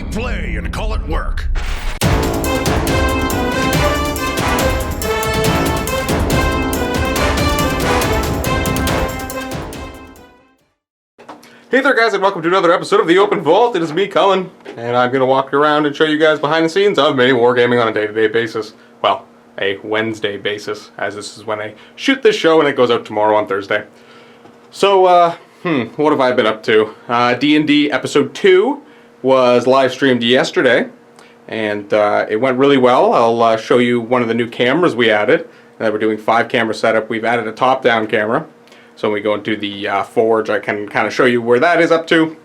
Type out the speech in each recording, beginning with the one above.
it play and call it work. Hey there guys, and welcome to another episode of The Open Vault. It is me, Cullen, and I'm going to walk around and show you guys behind the scenes of MiniWarGaming on a day-to-day basis. Well, a Wednesday basis, as this is when I shoot this show and it goes out tomorrow on Thursday. So, what have I been up to? D&D Episode 2 was live streamed yesterday, and it went really well. I'll show you one of the new cameras we added. We're doing 5-camera setup. We've added a top-down camera. So when we go into the Forge, I can kind of show you where that is up to.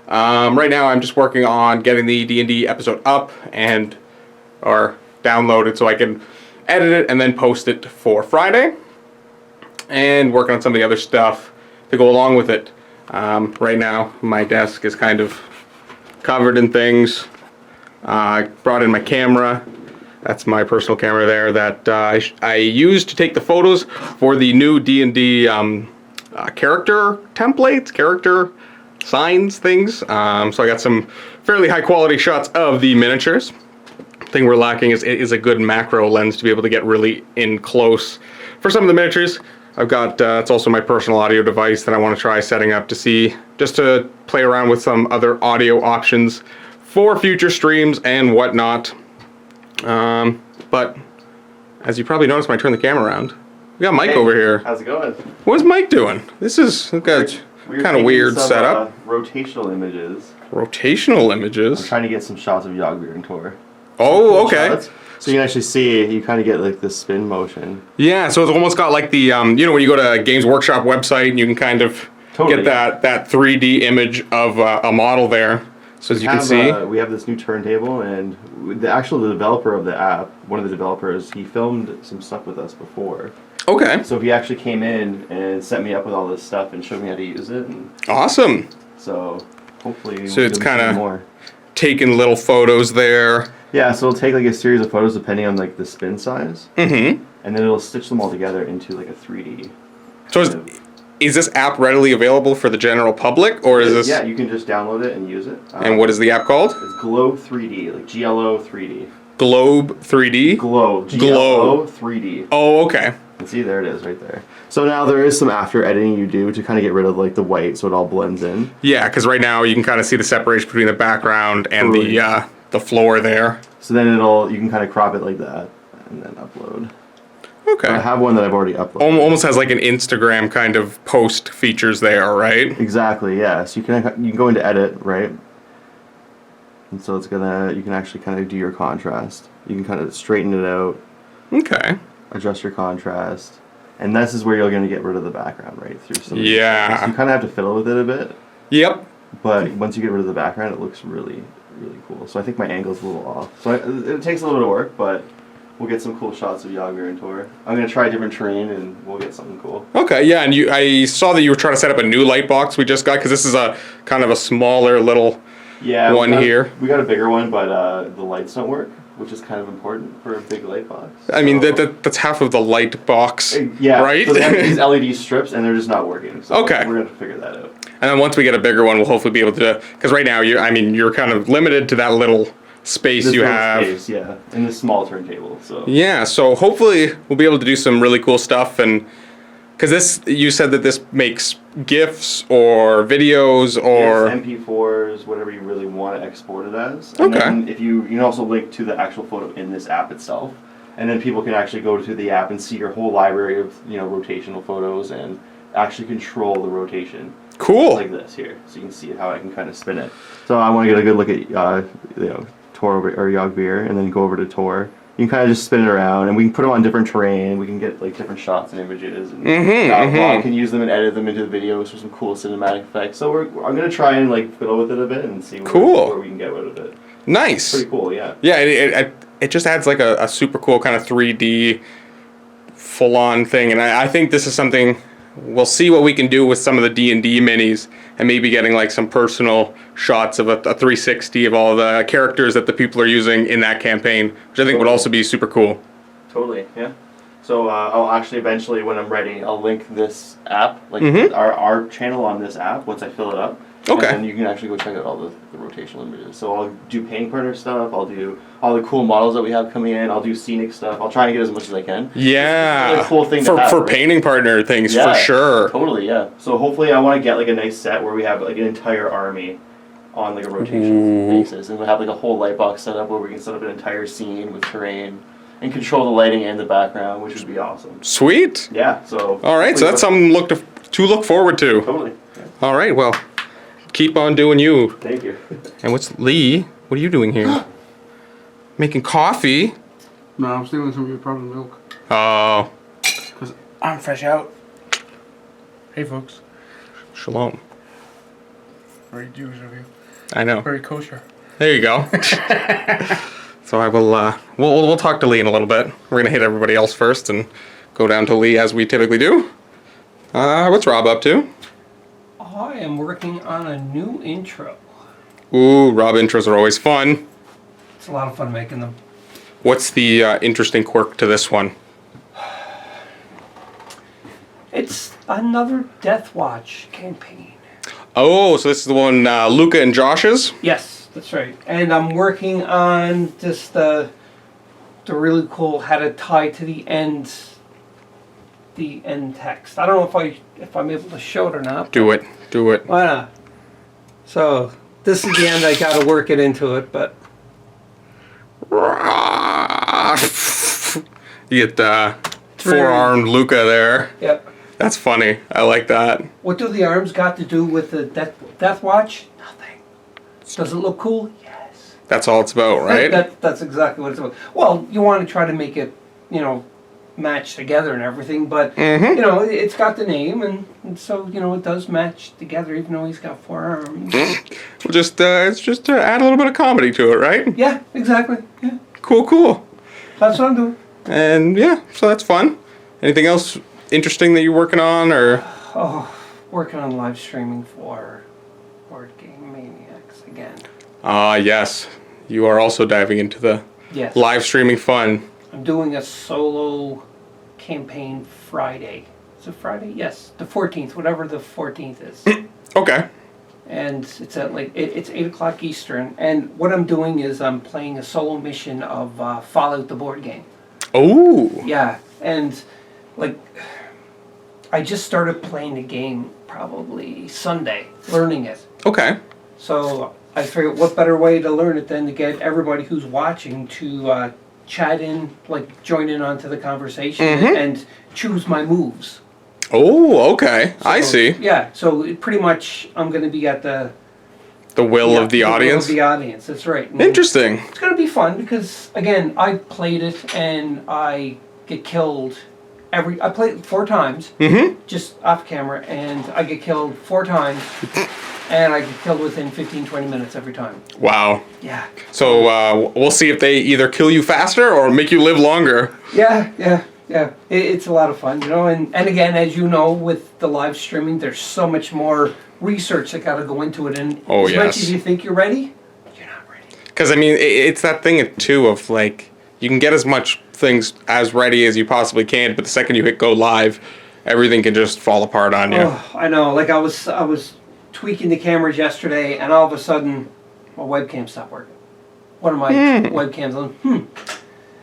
Right now I'm just working on getting the D&D episode up or downloaded so I can edit it and then post it for Friday. And working on some of the other stuff to go along with it. Right now my desk is kind of covered in things. I brought in my camera. That's my personal camera there that I used to take the photos for the new D&D character templates, character signs, things. So I got some fairly high quality shots of the miniatures. The thing we're lacking is a good macro lens to be able to get really in close for some of the miniatures. I've got, it's also my personal audio device that I want to try setting up to see, just to play around with some other audio options for future streams and whatnot. But as you probably noticed when I turn the camera around, we got Mike over here. How's it going? What's Mike doing? This is kind of weird setup. Rotational images. Rotational images? I'm trying to get some shots of Yogbeer and Tor. Oh, okay. Shots. So you can actually see, you kind of get like this spin motion. Yeah, so it's almost got like the, you know, when you go to Games Workshop website and you can kind of get that 3D image of a model there. So as you can see, we have this new turntable, and the developer of the app, one of the developers, he filmed some stuff with us before. Okay. So he actually came in and set me up with all this stuff and showed me how to use it. And awesome. so hopefully so it's kind of more taking little photos there. Yeah, so it'll take like a series of photos depending on like the spin size. Mm-hmm. And then it'll stitch them all together into like a 3D. So is this app readily available for the general public, or is this? Yeah, you can just download it and use it. And what is the app called? It's Globe 3D, like GLO 3D. Globe 3D? Globe. GLO 3D. Oh, okay. And see, there it is right there. So now there is some after editing you do to kind of get rid of like the white so it all blends in. Yeah, because right now you can kind of see the separation between the background and the floor there. So then you can kind of crop it like that and then upload. Okay. I have one that I've already uploaded. Almost has like an Instagram kind of post features there, right? Exactly, yeah. So you can go into edit, right? And so you can actually kind of do your contrast. You can kind of straighten it out. Okay. Adjust your contrast. And this is where you're going to get rid of the background, right? Through some yeah. So you kind of have to fiddle with it a bit. Yep. But once you get rid of the background, it looks really, really cool. So I think my angle's a little off. So it takes a little bit of work, but we'll get some cool shots of Yagir and Tor. I'm going to try a different terrain, and we'll get something cool. Okay, yeah, and I saw that you were trying to set up a new light box we just got, because this is a kind of a smaller little one here. We got a bigger one, but the lights don't work, which is kind of important for a big light box. I mean, that's half of the light box, yeah, right? So they have these LED strips, and they're just not working. So okay. We're going to figure that out. And then once we get a bigger one, we'll hopefully be able to, because right now, you're kind of limited to that little space you have. Space, yeah, and this small turntable. So yeah, so hopefully we'll be able to do some really cool stuff, and because you said that this makes GIFs or videos or MP4s, whatever you really want to export it as. And then if you can also link to the actual photo in this app itself, and then people can actually go to the app and see your whole library of rotational photos and actually control the rotation. Cool. Like this here, so you can see how I can kind of spin it. So I want to get a good look at Tor or Yogbeer, and then go over to Tor. You can kind of just spin it around, and we can put them on different terrain. We can get like different shots and images, and Bob can use them and edit them into the videos for some cool cinematic effects. So I'm gonna try and like fiddle with it a bit and see where we can get rid of it. Nice. Pretty cool, yeah. Yeah, it just adds like a super cool kind of 3D full-on thing, and I think this is something. We'll see what we can do with some of the D&D minis, and maybe getting like some personal shots of a 360 of all the characters that the people are using in that campaign, which I think would also be super cool. Totally, yeah. So I'll actually eventually, when I'm ready, I'll link this app, like our channel on this app once I fill it up. Okay. And then you can actually go check out all the rotational images. So I'll do painting partner stuff. I'll do all the cool models that we have coming in. I'll do scenic stuff. I'll try and get as much as I can. Yeah. It's a cool thing for to have, right? painting partner things, Yeah, for sure. Totally, yeah. So hopefully I want to get like a nice set where we have like an entire army on like a rotation basis. And we'll have like a whole light box set up where we can set up an entire scene with terrain and control the lighting and the background, which would be awesome. Sweet. Yeah, so... All right, so that's something to look forward to. Totally. Yeah. All right, well, keep on doing you. Thank you. And what's Lee? What are you doing here? Making coffee? No, I'm stealing some of your problem milk. Oh. Because I'm fresh out. Hey, folks. Shalom. Very Jewish of you. I know. Very kosher. There you go. So I will, we'll talk to Lee in a little bit. We're going to hit everybody else first and go down to Lee as we typically do. What's Rob up to? I am working on a new intro. Ooh, Rob intros are always fun. It's a lot of fun making them. What's the interesting quirk to this one? It's another Death Watch campaign. Oh, so this is the one Luca and Josh's? Yes, that's right. And I'm working on just the really cool how to tie to the end text. I don't know if I'm able to show it or not. Do it. Why not? So this is the end. I got to work it into it, but You get four-armed Luca there. yep. That's funny. I like that. What do the arms got to do with the Death Watch? Nothing. Does it look cool? Yes. That's all it's about, right? That's exactly what it's about. Well, you want to try to make it, match together and everything, but it's got the name, and so it does match together, even though he's got four arms. Well, it's just to add a little bit of comedy to it, right? Yeah, exactly. Yeah, Cool. that's what I'm doing. And yeah, so that's fun. Anything else interesting that you're working on, or? Oh, working on live streaming for Board Game Maniacs again. Yes. You are also diving into the Yes. live streaming fun. I'm doing a solo campaign Friday. Is it Friday? Yes, the 14th, whatever the 14th is. Okay. And it's at it's 8 o'clock Eastern. And what I'm doing is I'm playing a solo mission of Fallout the board game. Oh. Yeah, and I just started playing the game probably Sunday, learning it. Okay. So I figured what better way to learn it than to get everybody who's watching to chat in, join in onto the conversation and choose my moves. Oh, okay. I So, see. Yeah, so pretty much I'm going to be at the will of the audience. Will of the audience, that's right. And Interesting. it's going to be fun because, again, I played it and I get killed I played it 4 times, just off camera, and I get killed 4 times, and I get killed within 15-20 minutes every time. Wow. Yeah. So we'll see if they either kill you faster or make you live longer. Yeah. It's a lot of fun, and again, as you know, with the live streaming, there's so much more research that got to go into it, and as much as you think you're ready, you're not ready. Because, I mean, it's that thing, too, of, you can get as much things as ready as you possibly can, but the second you hit go live, everything can just fall apart on you. Oh, I know. I was tweaking the cameras yesterday, and all of a sudden, my webcam stopped working. One of my webcams.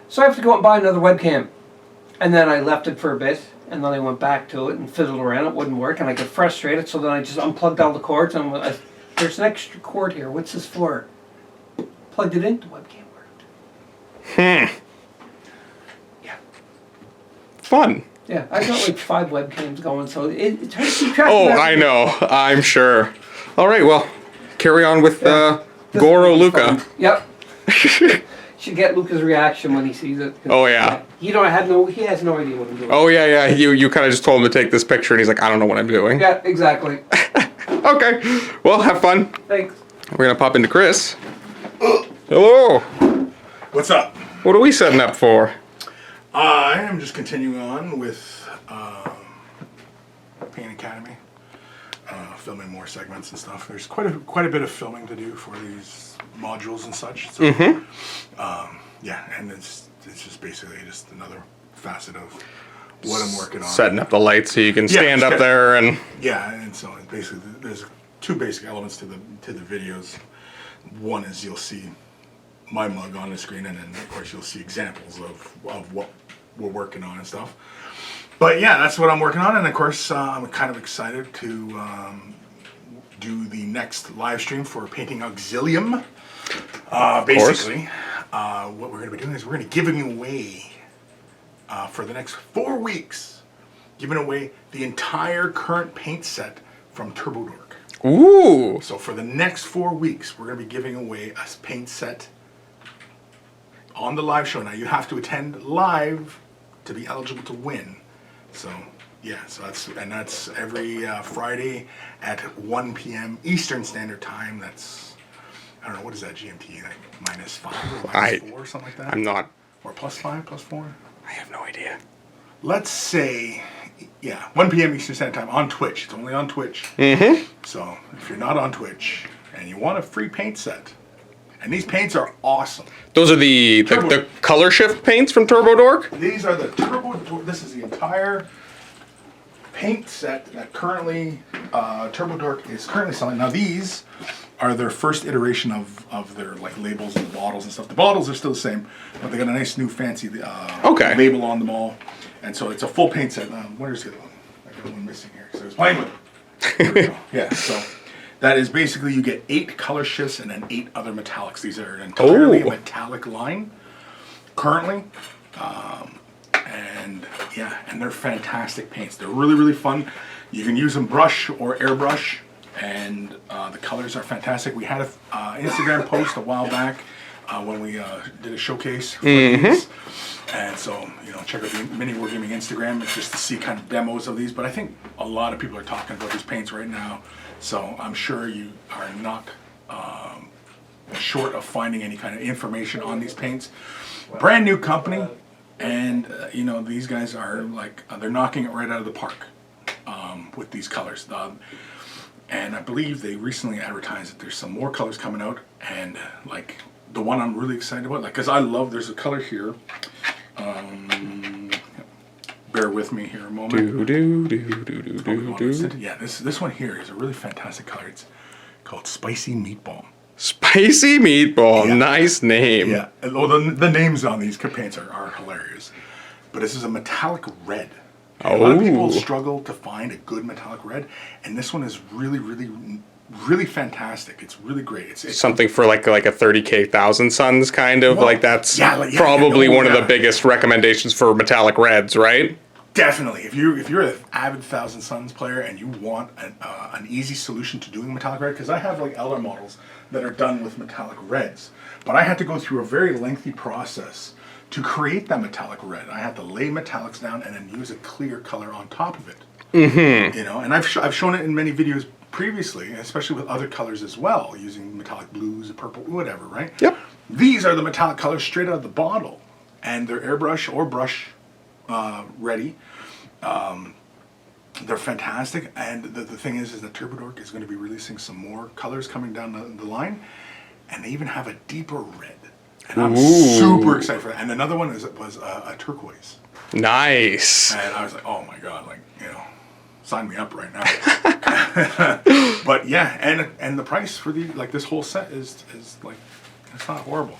So I have to go out and buy another webcam. And then I left it for a bit, and then I went back to it and fiddled around. It wouldn't work, and I got frustrated, so then I just unplugged all the cords, and there's an extra cord here. What's this for? Plugged it in, the webcam worked. Yeah. Fun. Yeah, I got 5 webcams going, so it's hard to keep track of Oh, everything. I know. I'm sure. All right, well, carry on with Goro Luca. Fun. Yep. Should get Luca's reaction when he sees it. Oh, yeah. He has no idea what I'm doing. Oh, yeah. You kind of just told him to take this picture, and he's like, I don't know what I'm doing. Yeah, exactly. Okay. Well, have fun. Thanks. We're going to pop into Chris. Hello. What's up? What are we setting up for? I am just continuing on with Paint Academy, filming more segments and stuff. There's quite a bit of filming to do for these modules and such. So, yeah, and it's just basically just another facet of what I'm working on. Setting up the lights so you can stand up yeah. there and... Yeah, and so it's basically there's two basic elements to the videos. One is you'll see my mug on the screen, and then of course you'll see examples of what we're working on and stuff. But yeah, that's what I'm working on, and of course I'm kind of excited to do the next live stream for Painting Auxilium. Basically, what we're going to be doing is we're going to be giving away for the next 4 weeks, giving away the entire current paint set from TurboDork. Ooh! So for the next 4 weeks, we're going to be giving away a paint set on the live show. Now you have to attend live to be eligible to win. So yeah, so that's every Friday at 1 p.m. Eastern Standard Time. That's, I don't know, what is that GMT? Like -5 or -4, something like that? I'm not... Or +5, +4? I have no idea. Let's say, yeah, 1 p.m. Eastern Standard Time on Twitch. It's only on Twitch. Mm-hmm. So if you're not on Twitch and you want a free paint set, and these paints are awesome. Those are the color shift paints from TurboDork? These are the TurboDork. This is the entire paint set that currently TurboDork is currently selling. Now these are their first iteration of their like labels and bottles and stuff. The bottles are still the same, but they got a nice new fancy label on them all. And so it's a full paint set. Where's the other one? I got one missing here because I was playing with it. There we go. Yeah, so that is basically you get 8 color shifts and then 8 other metallics. These are entirely a metallic line currently. And yeah, and they're fantastic paints. They're really, really fun. You can use them brush or airbrush, and the colors are fantastic. We had an Instagram post a while back when we did a showcase for these. And so, you know, check out the MiniWarGaming Instagram just to see kind of demos of these. But I think a lot of people are talking about these paints right now. So I'm sure you are not short of finding any kind of information on these paints. Brand new company. And, you know, these guys are like, they're knocking it right out of the park with these colors. And I believe they recently advertised that there's some more colors coming out. And, like, the one I'm really excited about, like, because I love, there's a color here. Bear with me here a moment. Yeah, this one here is a really fantastic color. It's called Spicy Meatball. Spicy Meatball, yeah. Nice name. Yeah, well, the names on these paints are hilarious. But this is a metallic red. And a lot of people struggle to find a good metallic red, and this one is really, really, really fantastic. It's really great. It's something for like a 30K Thousand Suns kind of, like that's probably one of the biggest recommendations for metallic reds, right? Definitely. If you're an avid Thousand Suns player and you want an easy solution to doing metallic red, because I have like Eller models that are done with metallic reds, but I had to go through a very lengthy process to create that metallic red. I had to lay metallics down and then use a clear color on top of it. Mm-hmm. You know, and I've shown it in many videos previously, especially with other colors as well, using metallic blues, purple, whatever, right? Yep. These are the metallic colors straight out of the bottle, and they're airbrush or brush ready. They're fantastic, and the thing is that TurboDork is going to be releasing some more colors coming down the line, and they even have a deeper red. And I'm super excited for that. And another one was a turquoise. Nice. And I was like, oh my god, like, you know, sign me up right now. But yeah, and the price for this whole set is like, it's not horrible.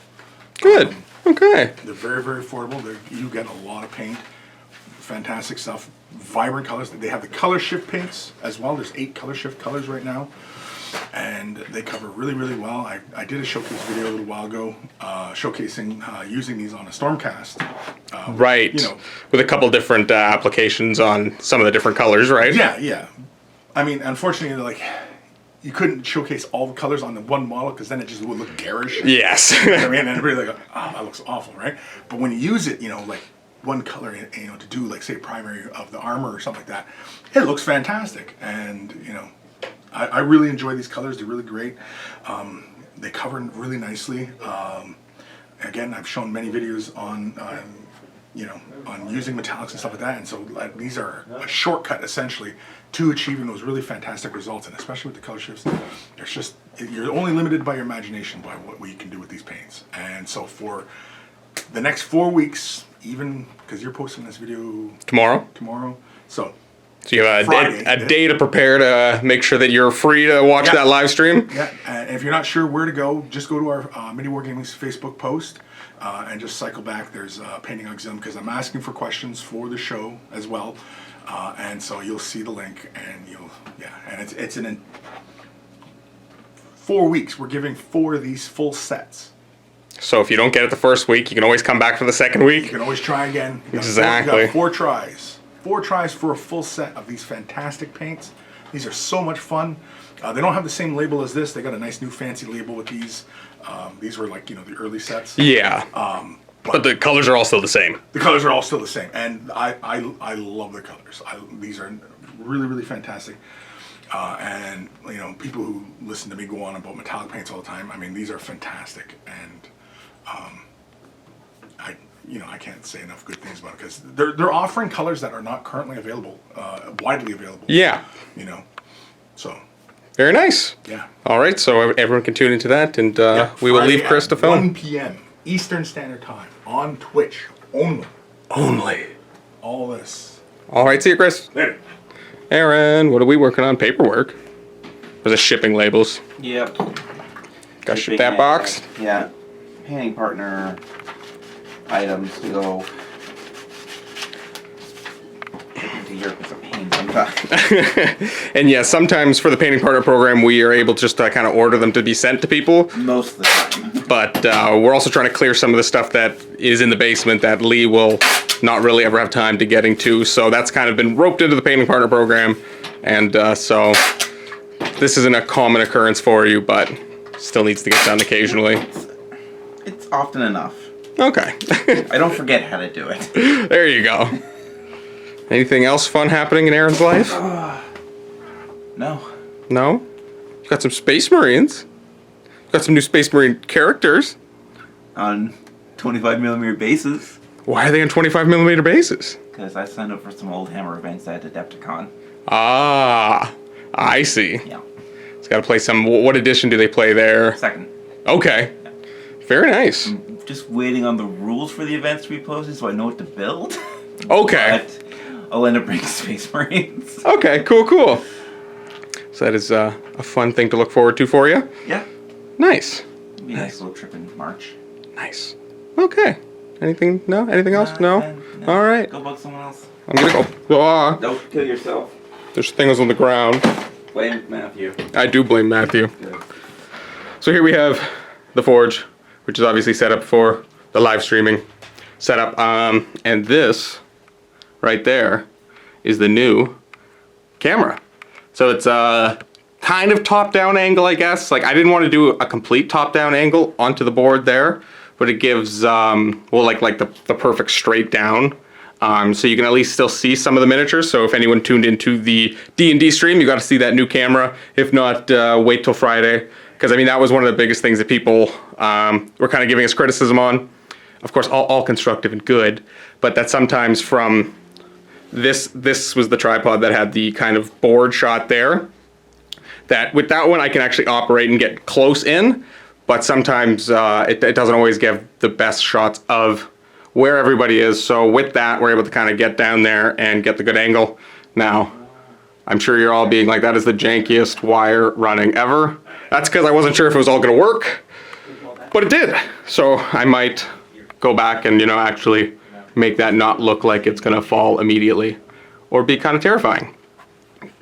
Good. Okay. They're very, very affordable. You get a lot of paint. Fantastic stuff. Vibrant colors. They have the color shift paints as well. There's 8 color shift colors right now. And they cover really, really well. I did a showcase video a little while ago showcasing using these on a Stormcast. Right. You know, with a couple different applications on some of the different colors, right? Yeah, yeah. I mean, unfortunately, like, you couldn't showcase all the colors on the one model because then it just would look garish. Yes. You know what I mean? And everybody like, oh, that looks awful, right? But when you use it, you know, like one color, you know, to do like say primary of the armor or something like that, it looks fantastic. And you know, I really enjoy these colors. They're really great. They cover really nicely. Again, I've shown many videos on you know, on using metallics and stuff like that. And so these are a shortcut essentially to achieving those really fantastic results. And especially with the color shifts, there's just, you're only limited by your imagination by what you can do with these paints. And so for the next 4 weeks, even because you're posting this video Tomorrow. So So you have Friday, a day to prepare to make sure that you're free to watch Yeah. that live stream. yeah, and if you're not sure where to go, just go to our MiniWarGaming's Facebook post and just cycle back. There's Painting Auxilium because I'm asking for questions for the show as well, and so you'll see the link and it's in 4 weeks. We're giving 4 of these full sets. So if you don't get it the first week, you can always come back for the second You week. can always try again. You got Exactly. You got 4 tries. 4 tries for a full set of these fantastic paints. These are so much fun. They don't have the same label as this. They got a nice new fancy label with these. These were like, the early sets. Yeah. But the colors are all still the same. The colors are all still the same. And I love the colors. These are really, really fantastic. And, people who listen to me go on about metallic paints all the time. I mean, these are fantastic. And I can't say enough good things about it because they're offering colors that are not currently available, widely available. Yeah. So Very nice. yeah. All right, so everyone can tune into that, and Yeah, we will Friday leave Chris at to film. 1 p.m. Eastern Standard Time on Twitch only. Only. All this. All right, see you, Chris. Later. Aaron, what are we working on? Paperwork. Was it shipping labels? Yep. Got to ship that box. Yeah. Painting partner items to go into Europe is a pain sometimes. And yeah, sometimes for the painting partner program, we are able just to kind of order them to be sent to people. Most of the time. But we're also trying to clear some of the stuff that is in the basement that Lee will not really ever have time to getting to. So that's kind of been roped into the painting partner program. And so this isn't a common occurrence for you, but still needs to get done occasionally. It's often enough. Okay. I don't forget how to do it. There you go. Anything else fun happening in Aaron's life? No. No? You got some Space Marines. You got some new Space Marine characters. On 25mm bases. Why are they on 25mm bases? Because I signed up for some old Hammer events at Adepticon. Ah, I see. Yeah. It's got to play some. What edition do they play there? Second. Okay. Very nice. Just waiting on the rules for the events to be posted so I know what to build. Okay. But I'll end up bringing Space Marines. Okay, cool. So that is a fun thing to look forward to for you. Yeah. Nice. It'll be a nice little trip in March. Nice. Okay. Anything? No? Anything else? No? All right. Go bug someone else. I'm going to go. Ah, Don't kill yourself. there's things on the ground. Blame Matthew. I do blame Matthew. Good. So here we have the Forge, which is obviously set up for the live streaming setup. And this right there is the new camera. So it's a kind of top-down angle, I guess. Like, I didn't want to do a complete top-down angle onto the board there, but it gives, the perfect straight down. So you can at least still see some of the miniatures. So if anyone tuned into the D&D stream, you got to see that new camera. If not, wait till Friday. Because, I mean, that was one of the biggest things that people were kind of giving us criticism on. Of course, all constructive and good. But that sometimes from this was the tripod that had the kind of board shot there. That with that one, I can actually operate and get close in. But sometimes it doesn't always give the best shots of where everybody is. So with that, we're able to kind of get down there and get the good angle. Now, I'm sure you're all being like, that is the jankiest wire running ever. That's because I wasn't sure if it was all going to work, but it did. So I might go back and, actually make that not look like it's going to fall immediately or be kind of terrifying.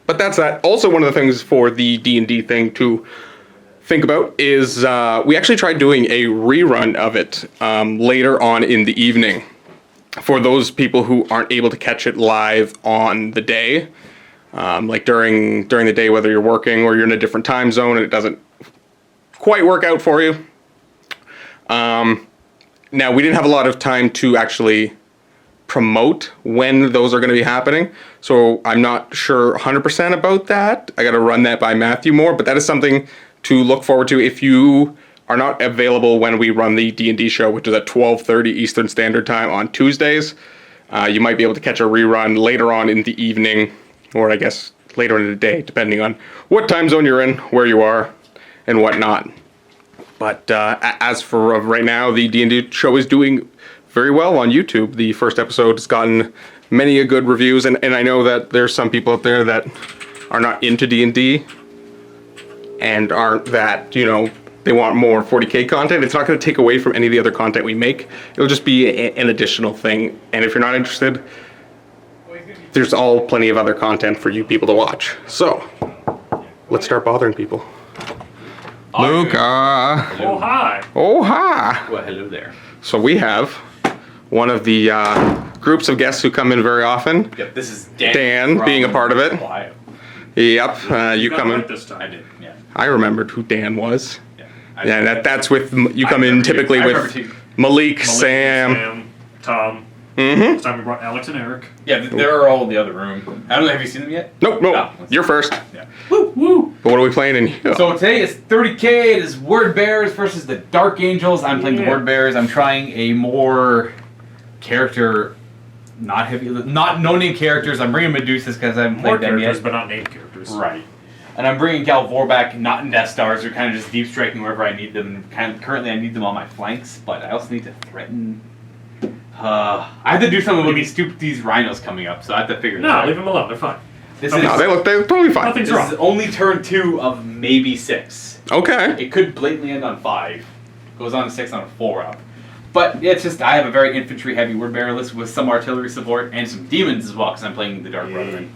But that's that. Also, one of the things for the D&D thing to think about is we actually tried doing a rerun of it later on in the evening for those people who aren't able to catch it live on the day. Like during the day, whether you're working or you're in a different time zone and it doesn't quite work out for you. Now, we didn't have a lot of time to actually promote when those are going to be happening, so I'm not sure 100% about that. I got to run that by Matthew more, but that is something to look forward to if you are not available when we run the D&D show, which is at 12:30 Eastern Standard Time on Tuesdays. You might be able to catch a rerun later on in the evening, or I guess later in the day, depending on what time zone you're in, where you are, and whatnot. But as for right now, the D&D show is doing very well on YouTube. The first episode has gotten many a good reviews, and I know that there's some people out there that are not into D&D and aren't that, you know, they want more 40K content. It's not going to take away from any of the other content we make. It'll just be an additional thing. And if you're not interested, there's all plenty of other content for you people to watch. So, let's start bothering people. Luca. Oh, hi. Oh, hi. Well, hello there. So we have one of the groups of guests who come in very often. Yep, this is Dan. Dan being a part of it. Ohio. Yep, you come in. This time. I did, yeah. I remembered who Dan was. Yeah, Yeah, that's with, you come in typically with Malik, Sam. Tom. Mm-hmm. This time we brought Alex and Eric. Yeah, they're all in the other room. I don't know, have you seen them yet? Nope, No. you're first. Yeah. Woo, woo. But what are we playing in here? So today is 30K. It is Word Bearers versus the Dark Angels. I'm playing the Word Bearers. I'm trying a more character, not no-name characters. I'm bringing Medusas because I haven't More played them characters, yet. but not named characters. Right. And I'm bringing Galvor back, not in Death Stars. They're kind of just deep striking wherever I need them. Currently, I need them on my flanks, but I also need to threaten. I have to do something with these rhinos coming up, so I have to figure that out. No, leave them alone. They're fine. This No, they're totally fine. Nothing's This wrong. is only turn 2 of maybe 6. Okay. It could blatantly end on 5. Goes on to 6 on a 4 up. But it's just, I have a very infantry heavy word bearer list with some artillery support and some demons as well, because I'm playing the Dark Brethren.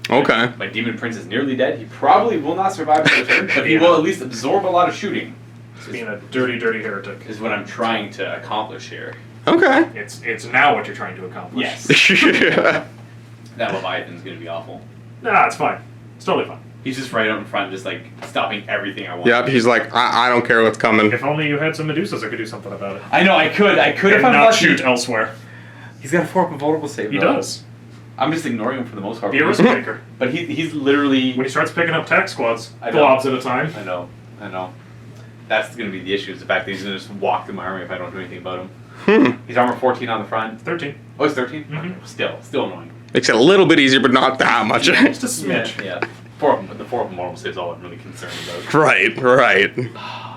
Okay. My demon prince is nearly dead. He probably will not survive the turn, but he will at least absorb a lot of shooting. It's being a dirty, dirty heretic. Is what I'm trying to accomplish here. Okay. It's now what you're trying to accomplish. Yes. That Leviathan's gonna be awful. Nah, it's fine. It's totally fine. He's just right out in front, just like stopping everything I want. Yep, he's like, I don't care what's coming. If only you had some Medusas, I could do something about it. I know, I could And if I'm not lucky. shoot elsewhere. He's got a 4 up vulnerable save. He though. does. I'm just ignoring him for the most part. Be a risk taker. But he's literally. When he starts picking up tac squads, I know. blobs at a time. I know. That's going to be the issue, is the fact that he's going to just walk through my army if I don't do anything about him. He's armor 14 on the front. 13. Oh, he's 13? Mhm. Okay, still annoying. Makes it a little bit easier, but not that much. Just a smidge. Yeah. 4 of them, the 4 of them moral saves all I'm really concerned about. Right.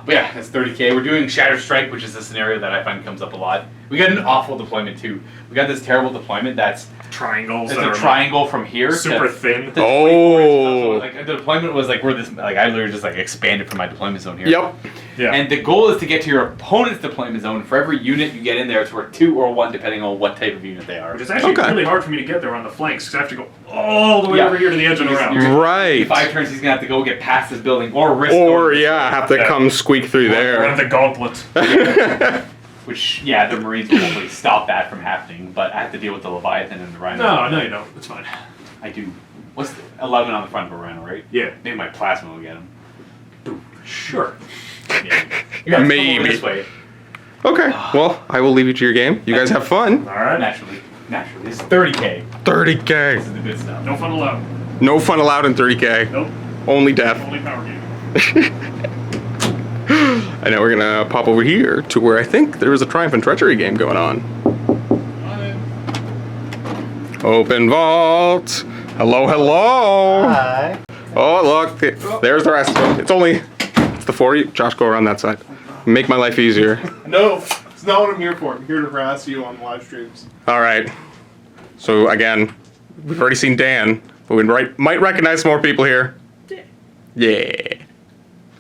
But yeah, that's 30K. We're doing Shatter Strike, which is a scenario that I find comes up a lot. We got an awful deployment too. We got this terrible deployment that's Triangles. it's that a are triangle from here super to thin. to Oh. 24 inches. So, like the deployment was like where this like I literally just like expanded from my deployment zone here. Yep. Yeah. And the goal is to get to your opponent's deployment zone. For every unit you get in there, it's worth 2 or 1 depending on what type of unit they are. Which is actually Okay. really hard for me to get there on the flanks because I have to go all the way Yeah. over here to the edge and around. You're- Right. In 5 turns, he's gonna have to go get past this building or risk. Or, going- yeah, have to Yeah. come squeak through One there. of the gauntlet. Which, yeah, the Marines will hopefully stop that from happening. But I have to deal with the Leviathan and the Rhino. No, you don't. It's fine. I do. What's the 11 on the front of a Rhino, right? Yeah. Maybe my plasma will get him. Sure. Maybe. You guys come Maybe. over this way. Okay. Well, I will leave you to your game. You guys have fun. All right. Naturally. This is 30K. 30K. This is the good stuff. No fun allowed. No fun allowed in 30K. Nope. Only death. Only power game. And now we're gonna pop over here to where I think there is a Triumph and Treachery game going on. Open vault. Hello, hello. Hi. Oh, look. There's the rest of them. It's the 4 of you. Josh, go around that side. Make my life easier. No, it's not what I'm here for. I'm here to harass you on live streams. All right. So again, we've already seen Dan, but we might recognize some more people here. Yeah.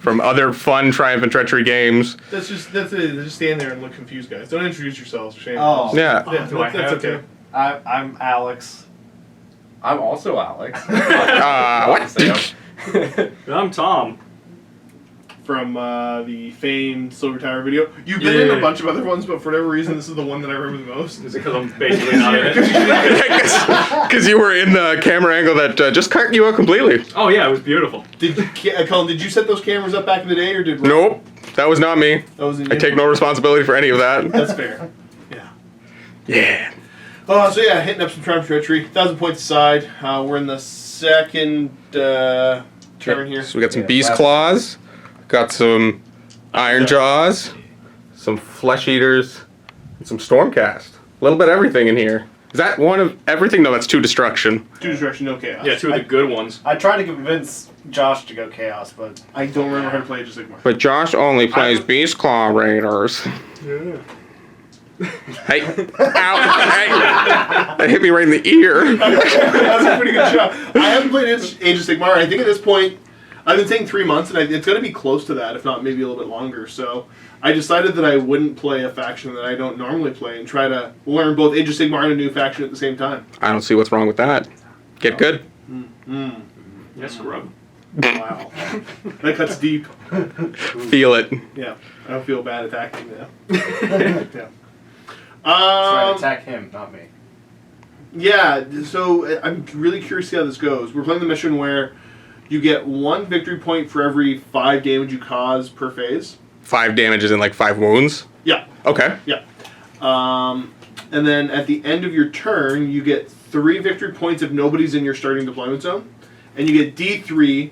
From other fun Triumph and Treachery games. That's it. Just stand there and look confused, guys. Don't introduce yourselves. Shame. Oh. Yeah. Yeah, Do I that's have okay. I'm Alex. I'm also Alex. What? I'm Tom. From the famed Silver Tower video. You've been in Yeah. a bunch of other ones, but for whatever reason, this is the one that I remember the most. Is it because I'm basically not in it? Because you were in the camera angle that just cut you out completely. Oh yeah, it was beautiful. Cullen, did you set those cameras up back in the day, or did Nope. That was not me. That was in I take no responsibility for any of that. That's fair. Yeah. Yeah. So yeah, hitting up some Triumph Treachery. 1,000 points aside. We're in the second turn here. So we got some Beast Claws, got some Iron Jaws, some Flesh Eaters, and some Stormcast. A little bit of everything in here. Is that one of everything? No, that's 2 Destruction. 2 Destruction, no Chaos. Yeah, 2 of the good ones. I tried to convince Josh to go Chaos, but I don't remember how to play Age of Sigmar. But Josh only plays Beast Claw Raiders. Yeah. Hey, ow, hey, that hit me right in the ear. That's a pretty good shot. I haven't played Age of Sigmar. I think at this point, I've been saying 3 months, and it's going to be close to that, if not maybe a little bit longer. So I decided that I wouldn't play a faction that I don't normally play and try to learn both Age of Sigmar and a new faction at the same time. I don't see what's wrong with that. Get good. Yes, scrub. Wow. That cuts deep. Feel it. Yeah. I don't feel bad attacking now. Yeah. Try to attack him, not me. Yeah, so I'm really curious to see how this goes. We're playing the mission where you get 1 victory point for every 5 damage you cause per phase. 5 damages and like 5 wounds? Yeah. Okay. Yeah. And then at the end of your turn, you get 3 victory points if nobody's in your starting deployment zone. And you get D3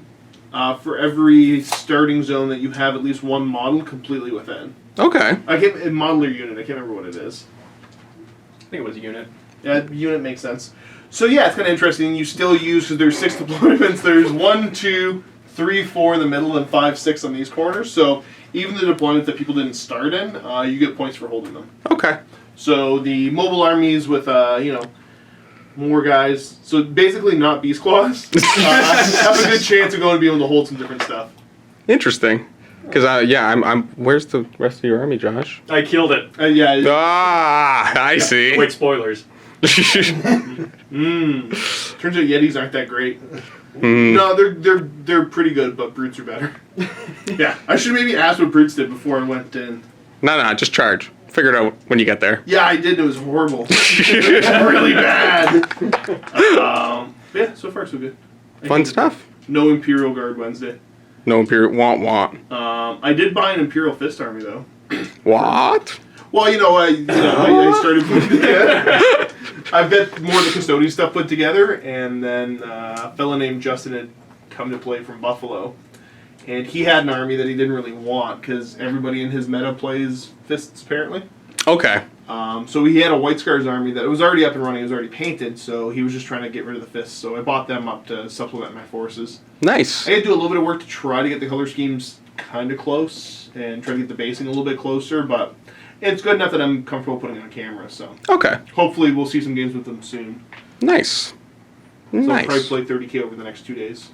for every starting zone that you have at least 1 model completely within. Okay. I can't model or unit. I can't remember what it is. I think it was a unit. Yeah, unit makes sense. So yeah, it's kind of interesting. You still use, because there's 6 deployments. There's 1, 2, 3, 4 in the middle, and 5, 6 on these corners. So even the deployments that people didn't start in, you get points for holding them. Okay. So the mobile armies with more guys. So basically not B squads. Have a good chance of going to be able to hold some different stuff. Interesting. Because I'm. Where's the rest of your army, Josh? I killed it. Yeah. I see. Wait, spoilers. Turns out Yetis aren't that great. No, they're pretty good, but brutes are better. Yeah, I should maybe ask what brutes did before I went in. No, just charge. Figure it out when you get there. Yeah, I did. It was horrible. It was really bad. Yeah, so far so good. Fun stuff. No Imperial Guard Wednesday. No Imperial want. I did buy an Imperial Fist army though. What? Well, I started putting together. I've got more of the custodian stuff put together, and then a fellow named Justin had come to play from Buffalo. And he had an army that he didn't really want, because everybody in his meta plays Fists, apparently. Okay. So he had a White Scars army that was already up and running, it was already painted, so he was just trying to get rid of the Fists. So I bought them up to supplement my forces. Nice. I had to do a little bit of work to try to get the color schemes kind of close, and try to get the basing a little bit closer, but it's good enough that I'm comfortable putting it on camera, so. Okay. Hopefully we'll see some games with them soon. Nice. So I'll Nice. probably play 30k over the next 2 days.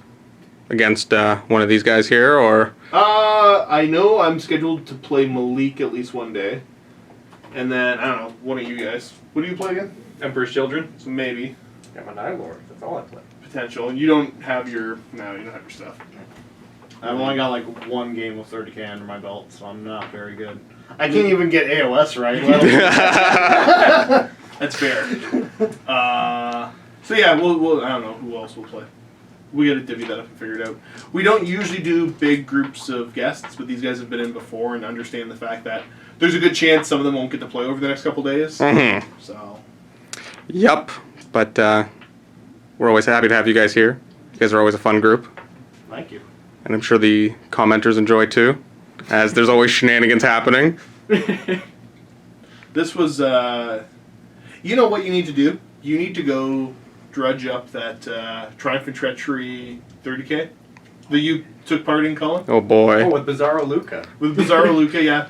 Against one of these guys here, or? I know I'm scheduled to play Malik at least one day. And then, I don't know, one of you guys. What do you play again? Emperor's Children. So maybe. I'm a Night Lord. That's all I play. Potential. You don't have your... No, you don't have your stuff. I've only got like 1 game with 30k under my belt, so I'm not very good. I can't even get AOS right. That's fair. So yeah, we'll I don't know who else we'll play. We gotta divvy that up and figure it out. We don't usually do big groups of guests, but these guys have been in before and understand the fact that there's a good chance some of them won't get to play over the next couple days. Mm-hmm. So. Yep. But we're always happy to have you guys here. You guys are always a fun group. Thank you. And I'm sure the commenters enjoy too, as there's always shenanigans happening. This was, you know what you need to do? You need to go drudge up that Triumph and Treachery 30k that you took part in, Cullen. Oh boy. with Bizarro Luca. With Bizarro Luca, yeah.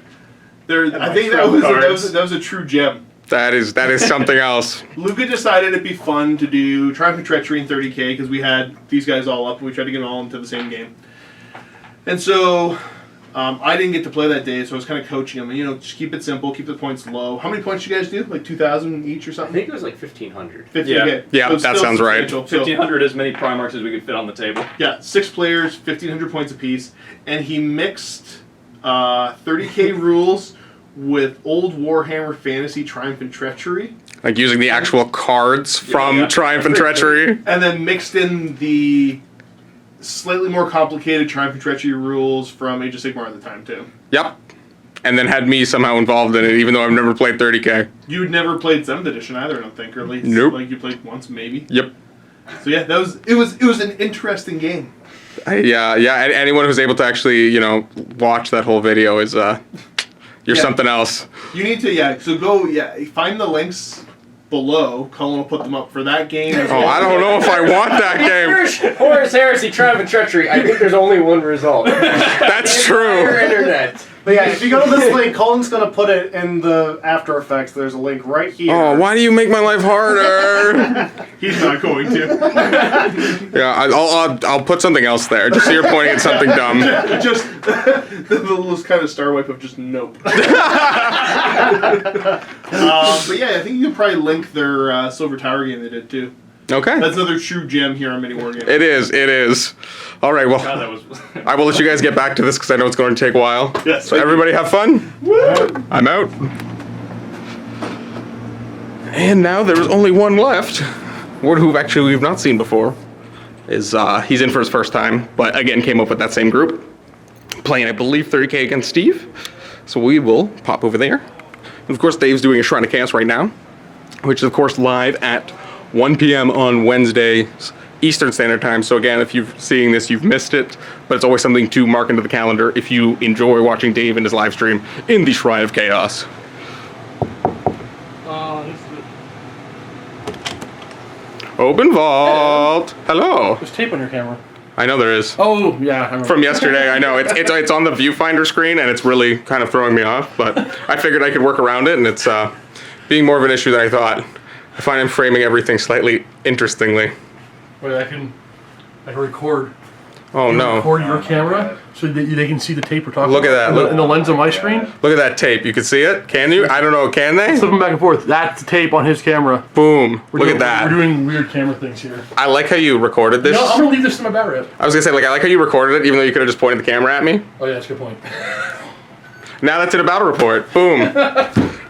I my think trump cards. that was a true gem. That is something else. Luca decided it'd be fun to do Triumph and Treachery in 30k because we had these guys all up and we tried to get them all into the same game. And so I didn't get to play that day, so I was kind of coaching him. And, just keep it simple, keep the points low. How many points you guys do? Like 2,000 each or I something? think it was like 1,500. 50, Yeah. okay. Yeah, it's that still sounds right. substantial. So, 1,500 as many Primarchs as we could fit on the table. yeah, 6 players, 1,500 points apiece. And he mixed 30k rules with old Warhammer Fantasy Triumph and Treachery. Like using the actual cards from yeah. Triumph and Treachery. And then mixed in the slightly more complicated Triumph and Treachery rules from Age of Sigmar at the time, too. Yep. And then had me somehow involved in it, even though I've never played 30k. You'd never played 7th edition either, I don't think, or at least Nope. like you played once, maybe. Yep. So yeah, it was an interesting game. Yeah. Anyone who's able to actually, watch that whole video is you're Yeah. something else. You need to so go find the links below. Cullen will put them up for that game. As Oh, well. I don't know if I want that game. Horus, Heresy, Triumph, and Treachery. I think there's only one result. That's Entire true. internet. But yeah, if you go to this link, Cullen's gonna put it in the After Effects. There's a link right here. Oh, why do you make my life harder? He's not going to. Yeah, I'll put something else there, just so you're pointing at something dumb. Just the little kind of star wipe of just nope. But yeah, I think you could probably link their Silver Tower game they did too. Okay. That's another true gem here on MiniWarGaming. It is. All right, well, God, that was. I will let you guys get back to this because I know it's going to take a while. Yes. So everybody have fun. Woo! I'm out. And now there's only one left. One who actually we've not seen before. He's in for his first time, but again came up with that same group. Playing, I believe, 30k against Steve. So we will pop over there. And of course, Dave's doing a Shrine of Chaos right now, which is of course live at 1 p.m. on Wednesdays, Eastern Standard Time. So again, if you're seeing this, you've missed it, but it's always something to mark into the calendar if you enjoy watching Dave and his live stream in the Shrine of Chaos. Open Vault! Hello! There's tape on your camera. I know there is. Oh, yeah. I remember. From yesterday, I know. It's on the viewfinder screen, and it's really kind of throwing me off, but I figured I could work around it, and it's being more of an issue than I thought. I find I'm framing everything slightly interestingly. Wait, I can record. Oh no. Record your camera so that they can see the tape we're talking Look at about. that. In the lens on my screen. Look at that tape. You can see it? Can you? I don't know. Can they? Flip them back and forth. That's the tape on his camera. Boom. Look We're at that. doing weird camera things here. I like how you recorded this. No, I'm going to leave this in my battery up. I was going to say, like, I like how you recorded it even though you could have just pointed the camera at me. Oh, yeah, that's a good point. Now that's in a battle report. Boom.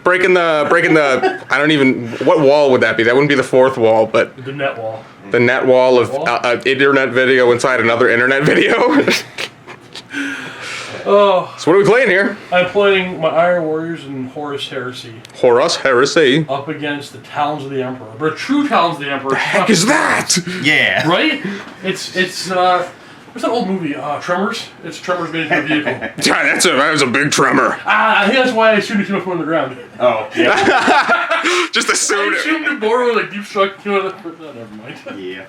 breaking the, I don't even, what wall would that be? That wouldn't be the fourth wall, but The net wall. the net wall of internet video inside another internet video. Oh, So what are we playing here? I'm playing my Iron Warriors and Horus Heresy Horus Heresy. up against the Talons of the Emperor. But true Talons of the Emperor. The heck is that? Yeah. Right? It's what's that old movie? Tremors? It's Tremors made into a vehicle. Yeah, that was a big tremor. I think that's why I assumed it came up from the ground. Oh, yeah. Just I assumed it. assumed it bore like deep struck. Never mind. Yeah.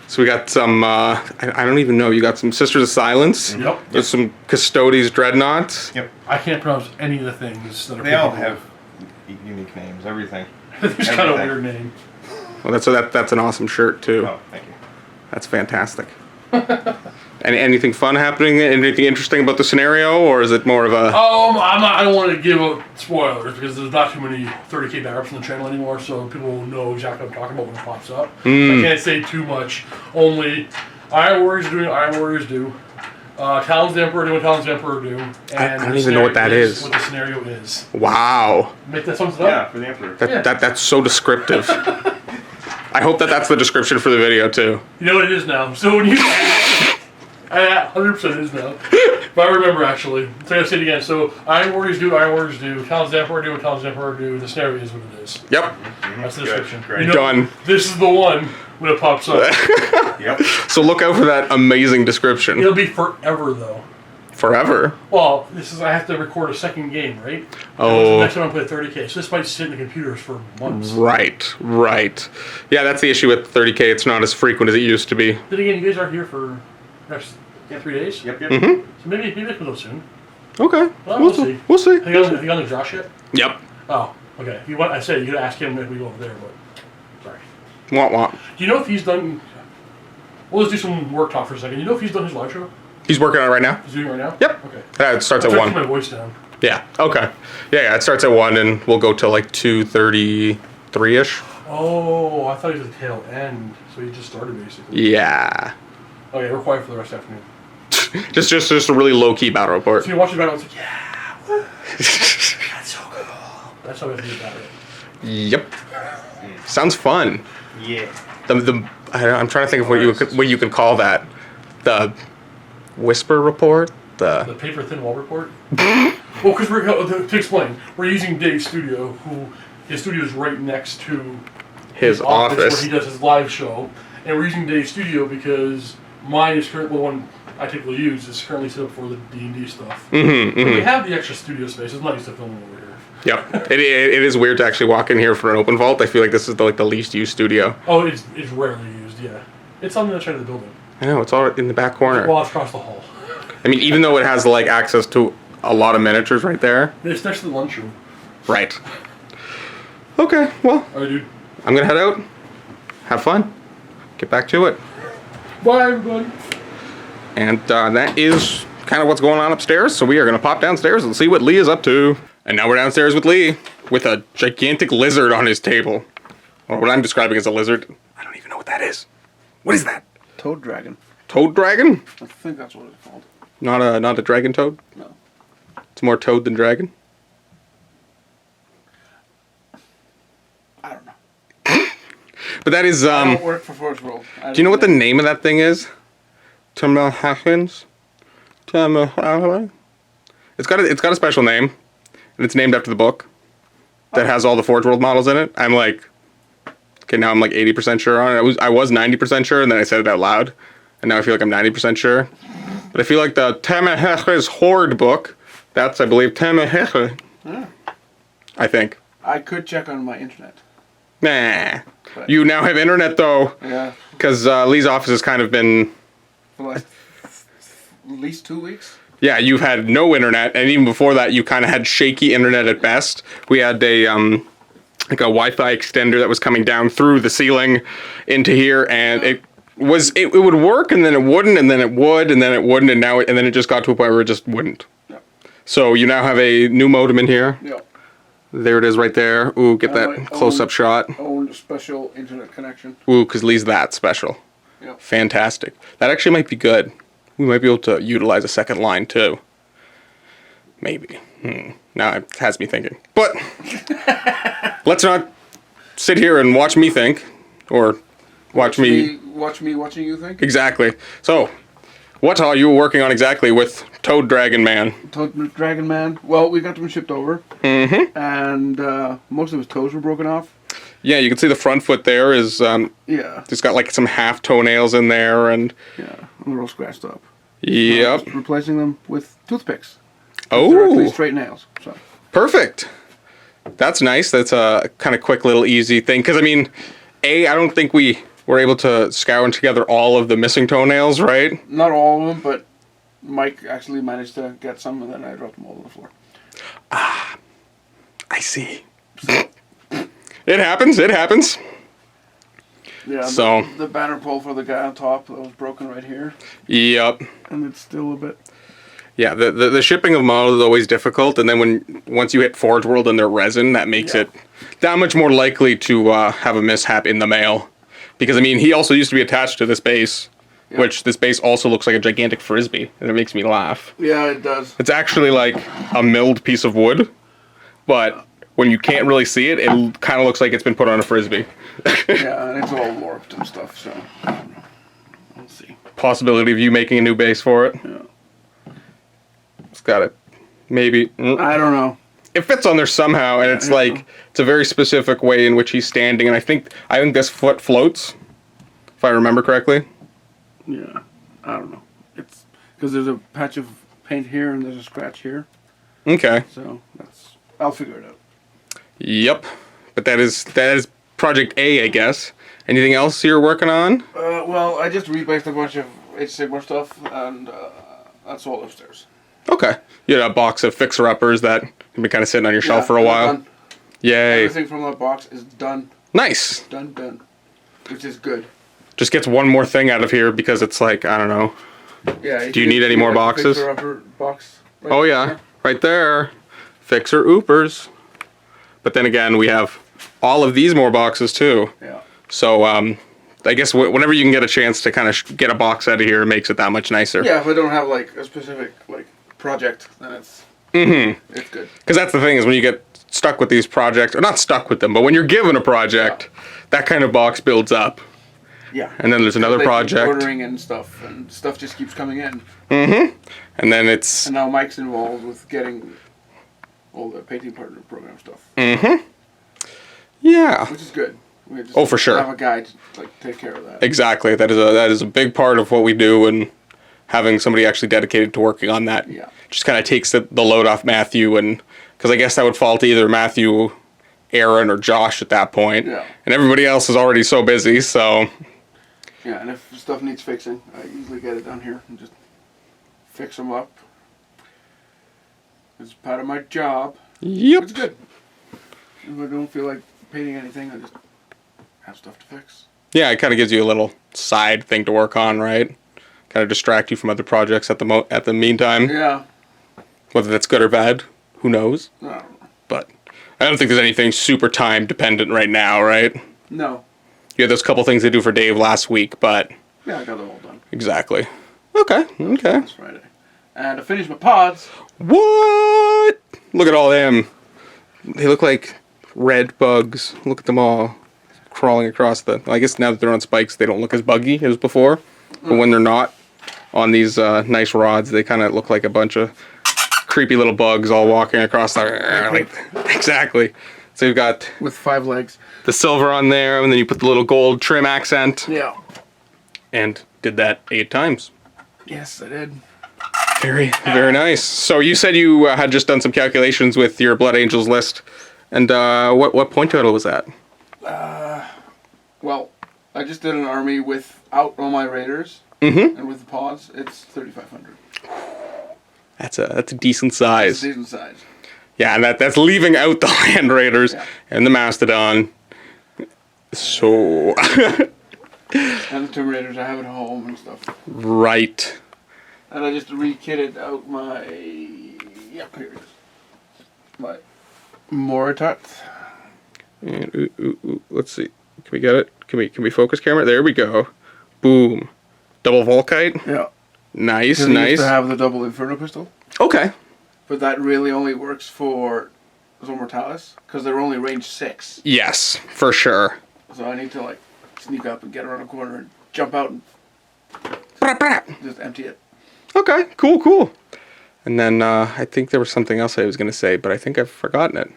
So we got some, I don't even know, you got some Sisters of Silence. Yep. There's some Custodes Dreadnoughts. Yep. I can't pronounce any of the things that are. They all capable. have unique names, everything. It's kind of a everything. weird name. Well, that's an awesome shirt too. Oh, thank you. That's fantastic. Anything fun happening? Anything interesting about the scenario, or is it more of a? I don't want to give out spoilers because there's not too many 30k backups on the channel anymore, so people will know exactly what I'm talking about when it pops up. I can't say too much. Only Iron Warriors are doing what Iron Warriors do. Talons of the Emperor do what Talons of the Emperor do. And I don't the even know what scenario that is. What the scenario is. Wow, Make that sums it up. Yeah, for the Emperor. that's so descriptive. I hope that's the description for the video too. You know what it is now. So when you 100% it is now. If I remember actually. So I gotta say it again. So Iron Warriors do what Iron Warriors do. Talons of the Emperor do what Talons of the Emperor do. The scenario is what it is. Yep, That's the description. Great. You know, done. This is the one when it pops up. Yep. So look out for that amazing description. It'll be forever though. Forever. Well, I have to record a second game, right? Oh. Next time I play 30k, so this might sit in the computers for months. Right. Yeah, that's the issue with 30k. It's not as frequent as it used to be. Then again, you guys are here for next 3 days. Yep. Mm-hmm. So maybe it comes up soon. Okay. Well, we'll see. We'll see. Have you gone to Josh yet? Yep. Oh, okay. If you want, I said you could ask him if we go over there, but sorry. Womp. Do you know if he's done? We'll just do some work talk for a second. Do you know if he's done his live show? He's working on it right now. He's doing it right now. Yep. Okay. It starts I'm at trying to 1. keep my voice down. Yeah. Okay. Yeah. It starts at 1, and we'll go till like 2:33ish. Oh, I thought he was at the tail end, so he just started basically. Yeah. Okay, we're quiet for the rest of the afternoon. just a really low key battle report. So you watch the battle, it's like, yeah, woo, that's so cool. That's how we have to do about it. Yep. Sounds fun. Yeah. I'm trying to think of what you could call that. The whisper report. The paper thin wall report. Well, because to explain, we're using Dave's studio, who his studio is right next to his where office. he does his live show, and we're using Dave's studio because mine is currently the one I typically use is currently set up for the D&D stuff. Mm-hmm, But we have the extra studio space. It's not used to filming over here. Yep. It is weird to actually walk in here for an open vault. I feel like this is the least used studio. Oh, it's rarely used. Yeah, it's on the other side of the building. I know, it's all in the back corner. Well, it's across the hall. I mean, even though it has access to a lot of miniatures right there. It's next to the lunchroom. Right. Okay, well, All right, dude. I'm gonna head out. Have fun. Get back to it. Bye, everybody. And that is kind of what's going on upstairs. So we are gonna pop downstairs and see what Lee is up to. And now we're downstairs with Lee with a gigantic lizard on his table. Or what I'm describing as a lizard. I don't even know what that is. What is that? Toad dragon. Toad dragon? I think that's what it's called. Not a dragon toad? No. It's more toad than dragon? I don't know. But that is, I don't work for Force World. do you know what the name of that thing is? Tamahakins? It's got a special name, and it's named after the book that has all the Forge World models in it. I'm like, okay, now I'm like 80% sure on it. I was 90% sure, and then I said it out loud, and now I feel like I'm 90% sure. But I feel like the Tamaheche's Horde book, that's, I believe, Tamaheche. Yeah. I think. I could check on my internet. Nah. But- You now have internet, though, Yeah. because Lee's office has kind of been... For like at least 2 weeks. Yeah, you've had no internet, and even before that, you kind of had shaky internet at best. We had a like a Wi-Fi extender that was coming down through the ceiling into here, and it would work, and then it wouldn't, and then it would, and then it wouldn't, and then it just got to a point where it just wouldn't. Yep. So you now have a new modem in here. Yep. There it is, right there. Ooh, get And my that close-up shot. Own special internet connection. Ooh, because Lee's that special. Yep. Fantastic. That actually might be good. We might be able to utilize a second line, too. Maybe. Now it has me thinking. But let's not sit here and watch me think. Or watch me... Watch me watching you think? Exactly. So, what are you working on exactly with Toad Dragon Man? Toad Dragon Man. Well, we got them shipped over. Mm-hmm. And most of his toes were broken off. Yeah, you can see the front foot there is... Yeah. It's got like some half toenails in there, and... Yeah. And they're all scratched up. Yep. Just replacing them with toothpicks. Oh. Directly straight nails. So. Perfect. That's nice. That's a kind of quick little easy thing. Because, I mean, I don't think we were able to scour together all of the missing toenails, right? Not all of them, but Mike actually managed to get some, and then I dropped them all on the floor. Ah, I see. It happens. It happens. Yeah, So the banner pole for the guy on top that was broken right here, Yep. and it's still a bit. Yeah, the shipping of models is always difficult, and then once you hit Forge World and their resin, that makes it that much more likely to have a mishap in the mail. Because, I mean, he also used to be attached to this base, which this base also looks like a gigantic frisbee, and it makes me laugh. Yeah, it does. It's actually like a milled piece of wood, but when you can't really see it, it kind of looks like it's been put on a frisbee. Yeah, and it's all warped and stuff, so I don't know. We'll see. Possibility of you making a new base for it. Yeah. It's got it. Maybe. I don't know. It fits on there somehow, and it's like it's a very specific way in which he's standing, and I think this foot floats, if I remember correctly. Yeah, I don't know. It's because there's a patch of paint here and there's a scratch here. Okay. So I'll figure it out. Yep. But that is Project A, I guess. Anything else you're working on? Well, I just rebased a bunch of Age of Sigmar stuff, and that's all upstairs. Okay. You had a box of fixer-uppers that have been kind of sitting on your shelf for a while. Done. Yay. Everything from that box is done. Nice. Done. Which is good. Just gets one more thing out of here because it's like, I don't know. Yeah. Do you need any more boxes? Fixer-upper box. Right Oh, yeah. there. Right there. Fixer-oopers. But then again, we have all of these more boxes, too. Yeah. So, I guess whenever you can get a chance to kind of get a box out of here, it makes it that much nicer. Yeah, if I don't have like a specific project, then it's it's good. Because that's the thing is when you get stuck with these projects, or not stuck with them, but when you're given a project, that kind of box builds up. Yeah. And then there's another They keep project. ordering and stuff just keeps coming in. And then it's... And now Mike's involved with getting all the painting partner program stuff. Yeah. Which is good. We just Oh, for sure. have a guy to take care of that. Exactly. That is a big part of what we do, and having somebody actually dedicated to working on that just kind of takes the load off Matthew, and because I guess that would fall to either Matthew, Aaron, or Josh at that point. Yeah. And everybody else is already so busy, so... Yeah, and if stuff needs fixing, I usually get it down here and just fix them up. It's part of my job. Yep. It's good. If I don't feel like painting anything, I just have stuff to fix. Yeah, it kind of gives you a little side thing to work on, right? Kind of distract you from other projects at the meantime. Yeah. Whether that's good or bad, who knows? I don't know. But I don't think there's anything super time dependent right now, right? No. You had those couple things they do for Dave last week, but Yeah, I got them all done. exactly. Okay. Last Friday. And I finished my pods. What? Look at all them. They look like red bugs. Look at them all crawling across the... I guess now that they're on spikes, they don't look as buggy as before. But when they're not on these nice rods, they kind of look like a bunch of creepy little bugs all walking across the... Exactly. So you've got With 5 legs. the silver on there, and then you put the little gold trim accent. Yeah. And did that 8 times. Yes, I did. Very, very nice. So you said you had just done some calculations with your Blood Angels list. And what point total was that? Well, I just did an army without all my raiders. Mm-hmm. And with the pods, it's 3,500. That's a decent It's size. a decent size. Yeah, and that's leaving out the Land Raiders and the Mastodon. So... And the Terminators I have at home and stuff. Right. And I just re-kitted out my... Yep, here it is. My Moritat. And, let's see. Can we get it? Can we focus camera? There we go. Boom. Double Volkite. Yeah. Nice, I nice. used to have the double Inferno pistol. Okay. But that really only works for Zomortalis, because they're only range 6. Yes, for sure. So I need to, like, sneak up and get around a corner and jump out and just empty it. Okay, cool. And then I think there was something else I was going to say, but I think I've forgotten it.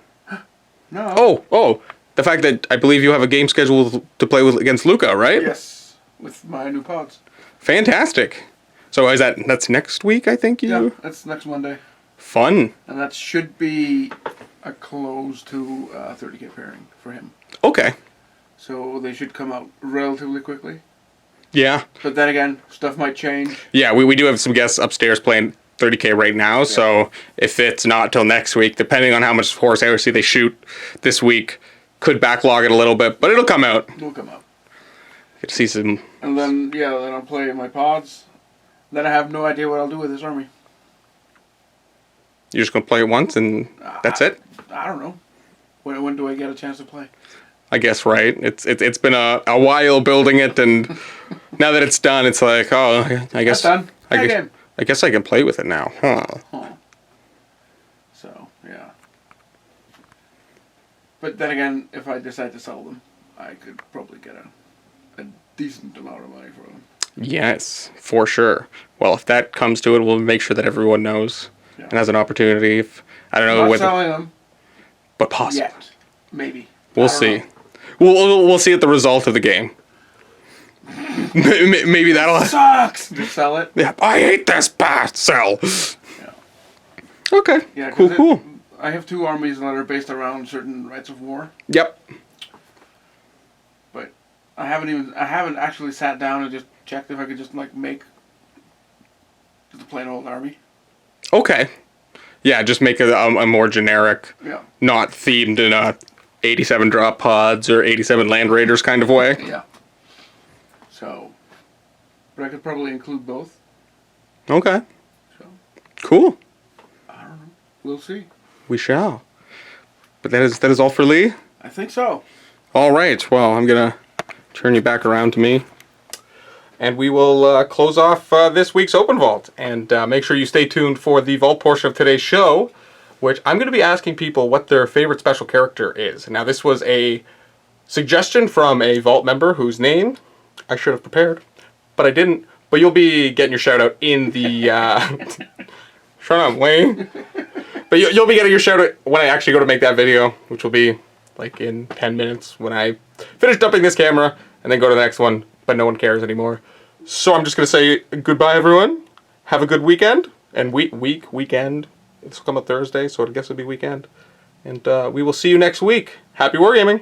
No. Oh, the fact that I believe you have a game scheduled to play with against Luca, right? Yes, with my new pods. Fantastic. So that's next week, I think Yeah, that's next Monday. Fun. And that should be a close to 30k pairing for him. Okay. So they should come out relatively quickly. Yeah. But then again, stuff might change. Yeah, we do have some guests upstairs playing 30k right now, so if it's not till next week, depending on how much Horus Heresy they shoot this week, could backlog it a little bit, but it'll come out. It'll come out. Get to see some... And then, yeah, then I'll play my pods. Then I have no idea what I'll do with this army. You're just going to play it once and that's it? I don't know. When do I get a chance to play? I guess, right? It's been a while building it, and now that it's done, it's like, oh, I guess... That's done. I guess I can play with it now. Huh. So, yeah. But then again, if I decide to sell them, I could probably get a decent amount of money for them. Yes, for sure. Well, if that comes to it, we'll make sure that everyone knows and has an opportunity. If I don't know Not whether... selling them But possible. yet. Maybe. We'll see. We'll see at the result of the game. Maybe that'll... Sucks! Just sell it. Yeah, I hate this part. Sell. Yeah. Okay. Yeah, Cool. I have 2 armies that are based around certain rights of war. Yep. But I haven't actually sat down and just checked if I could just like make just a plain old army. Okay. Yeah, just make a more generic, not themed in a 87 drop pods or 87 land raiders kind of way. Yeah. So, but I could probably include both. Okay. So. Cool. I don't know. We'll see. We shall. But that is all for Lee? I think so. All right. Well, I'm going to turn you back around to me. And we will close off this week's Open Vault. And make sure you stay tuned for the Vault portion of today's show, which I'm going to be asking people what their favorite special character is. Now, this was a suggestion from a Vault member whose name I should have prepared, but I didn't. But you'll be getting your shout out in the... Shut up, Wayne. But you'll be getting your shout out when I actually go to make that video, which will be like in 10 minutes when I finish dumping this camera and then go to the next one, but no one cares anymore. So I'm just going to say goodbye, everyone. Have a good weekend. And weekend. This will come up Thursday, so I guess it'll be weekend. And we will see you next week. Happy wargaming!